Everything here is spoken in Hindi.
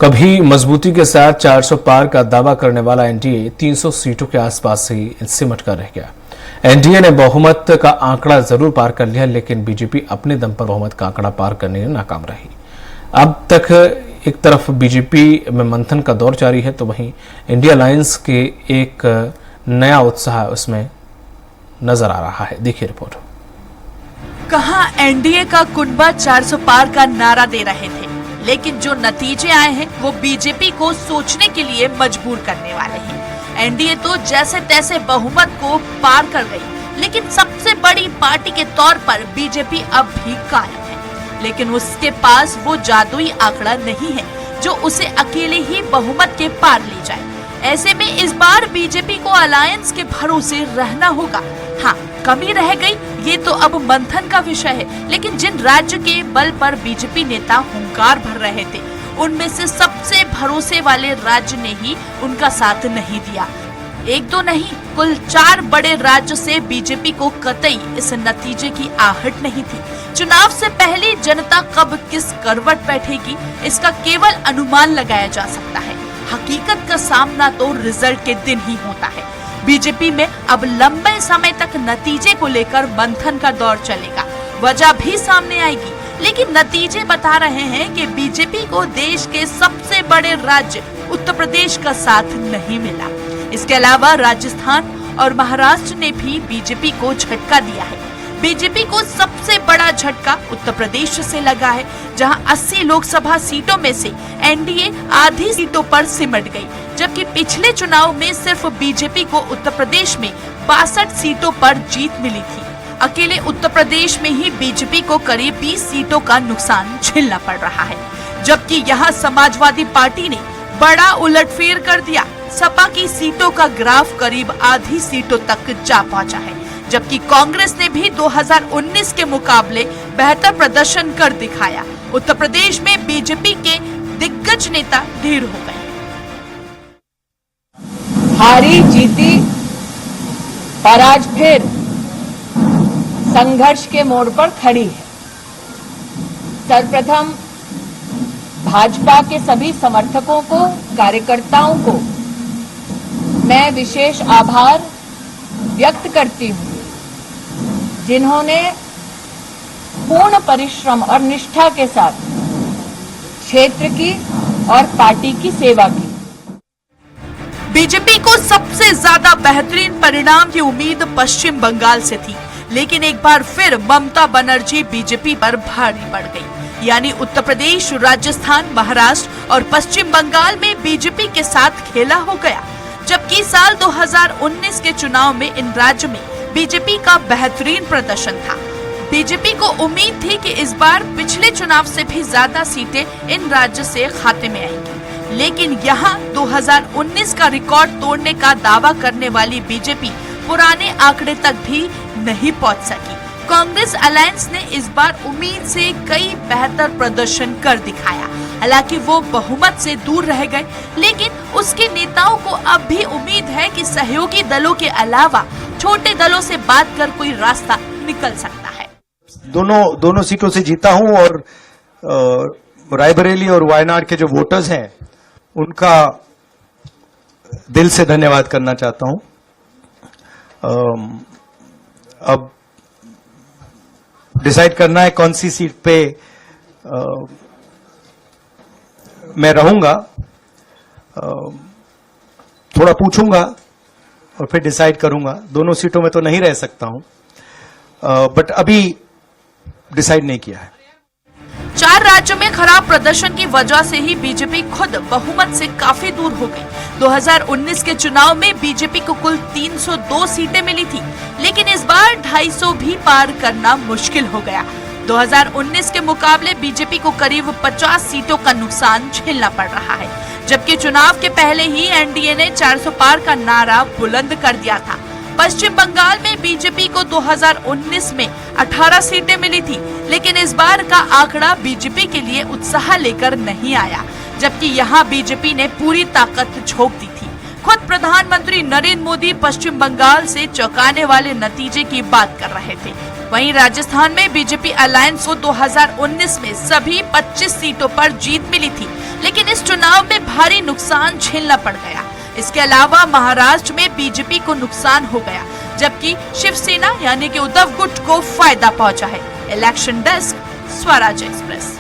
कभी मजबूती के साथ 400 पार का दावा करने वाला एनडीए 300 सीटों के आसपास ही सिमट कर रह गया। एनडीए ने बहुमत का आंकड़ा जरूर पार कर लिया, लेकिन बीजेपी अपने दम पर बहुमत का आंकड़ा पार करने में नाकाम रही। अब तक एक तरफ बीजेपी में मंथन का दौर जारी है, तो वहीं इंडिया अलायंस के एक नया उत्साह उसमें नजर आ रहा है। देखिए रिपोर्ट। कहां एनडीए का कुनबा 400 पार का नारा दे रहे थे, लेकिन जो नतीजे आए हैं वो बीजेपी को सोचने के लिए मजबूर करने वाले हैं। एनडीए तो जैसे तैसे बहुमत को पार कर गई, लेकिन सबसे बड़ी पार्टी के तौर पर बीजेपी अब भी कायम है। लेकिन उसके पास वो जादुई आंकड़ा नहीं है जो उसे अकेले ही बहुमत के पार ले जाए। ऐसे में इस बार बीजेपी को अलायंस के भरोसे रहना होगा। हाँ, कमी रह गई ये तो अब मंथन का विषय है, लेकिन जिन राज्य के बल पर बीजेपी नेता हुंकार भर रहे थे, उनमें से सबसे भरोसे वाले राज्य ने ही उनका साथ नहीं दिया। एक दो नहीं, कुल 4 बड़े राज्य से बीजेपी को कतई इस नतीजे की आहट नहीं थी। चुनाव से पहले जनता कब किस करवट बैठेगी, इसका केवल अनुमान लगाया जा सकता है। हकीकत का सामना तो रिजल्ट के दिन ही होता है। बीजेपी में अब लंबे समय तक नतीजे को लेकर मंथन का दौर चलेगा। वजह भी सामने आएगी, लेकिन नतीजे बता रहे हैं कि बीजेपी को देश के सबसे बड़े राज्य उत्तर प्रदेश का साथ नहीं मिला। इसके अलावा राजस्थान और महाराष्ट्र ने भी बीजेपी को झटका दिया है। बीजेपी को सबसे बड़ा झटका उत्तर प्रदेश से लगा है, जहां 80 लोकसभा सीटों में से एनडीए आधी सीटों पर सिमट गई, जबकि पिछले चुनाव में सिर्फ बीजेपी को उत्तर प्रदेश में 62 सीटों पर जीत मिली थी। अकेले उत्तर प्रदेश में ही बीजेपी को करीब 20 सीटों का नुकसान झेलना पड़ रहा है, जबकि यहाँ समाजवादी पार्टी ने बड़ा उलटफेर कर दिया। सपा की सीटों का ग्राफ करीब आधी सीटों तक जा पहुंचा है, जबकि कांग्रेस ने भी 2019 के मुकाबले बेहतर प्रदर्शन कर दिखाया। उत्तर प्रदेश में बीजेपी के दिग्गज नेता ढेर हो गए। हारी जीती और आज फिर संघर्ष के मोड़ पर खड़ी है। सर्वप्रथम भाजपा के सभी समर्थकों को, कार्यकर्ताओं को मैं विशेष आभार व्यक्त करती हूं, जिन्होंने पूर्ण परिश्रम और निष्ठा के साथ क्षेत्र की और पार्टी की सेवा की। बीजेपी को सबसे ज्यादा बेहतरीन परिणाम की उम्मीद पश्चिम बंगाल से थी, लेकिन एक बार फिर ममता बनर्जी बीजेपी पर भारी पड़ गई। यानी उत्तर प्रदेश, राजस्थान, महाराष्ट्र और पश्चिम बंगाल में बीजेपी के साथ खेला हो गया, जबकि साल 2019 के चुनाव में इन राज्यों में बीजेपी का बेहतरीन प्रदर्शन था। बीजेपी को उम्मीद थी कि इस बार पिछले चुनाव से भी ज्यादा सीटें इन राज्यों से खाते में आएंगी, लेकिन यहाँ 2019 का रिकॉर्ड तोड़ने का दावा करने वाली बीजेपी पुराने आंकड़े तक भी नहीं पहुँच सकी। कांग्रेस अलायंस ने इस बार उम्मीद से कई बेहतर प्रदर्शन कर दिखाया। हालांकि वो बहुमत से दूर रह गए, लेकिन उसके नेताओं को अब भी उम्मीद है कि सहयोगी दलों के अलावा छोटे दलों से बात कर कोई रास्ता निकल सकता है। दोनों सीटों से जीता हूं और रायबरेली और वायनाड के जो वोटर्स हैं उनका दिल से धन्यवाद करना चाहता हूं। अब डिसाइड करना है कौन सी सीट पे मैं रहूंगा। थोड़ा पूछूंगा और फिर डिसाइड करूंगा। दोनों सीटों में तो नहीं रह सकता हूं, बट अभी डिसाइड नहीं किया है। 4 राज्यों में खराब प्रदर्शन की वजह से ही बीजेपी खुद बहुमत से काफी दूर हो गई। 2019 के चुनाव में बीजेपी को कुल 302 सीटें मिली थी, लेकिन इस बार 250 भी पार करना मुश्किल हो गया। 2019 के मुकाबले बीजेपी को करीब 50 सीटों का नुकसान झेलना पड़ रहा है, जबकि चुनाव के पहले ही एनडीए ने 400 पार का नारा बुलंद कर दिया था। पश्चिम बंगाल में बीजेपी को 2019 में 18 सीटें मिली थी, लेकिन इस बार का आंकड़ा बीजेपी के लिए उत्साह लेकर नहीं आया, जबकि यहाँ बीजेपी ने पूरी ताकत झोंक दी थी। खुद प्रधानमंत्री नरेंद्र मोदी पश्चिम बंगाल से चौंकाने वाले नतीजे की बात कर रहे थे। वहीं राजस्थान में बीजेपी अलायंस को 2019 में सभी 25 सीटों पर जीत मिली थी, लेकिन इस चुनाव में भारी नुकसान झेलना पड़ गया। इसके अलावा महाराष्ट्र में बीजेपी को नुकसान हो गया, जबकि शिवसेना यानी कि उद्धव गुट को फायदा पहुंचा है। Election desk, Swaraj express.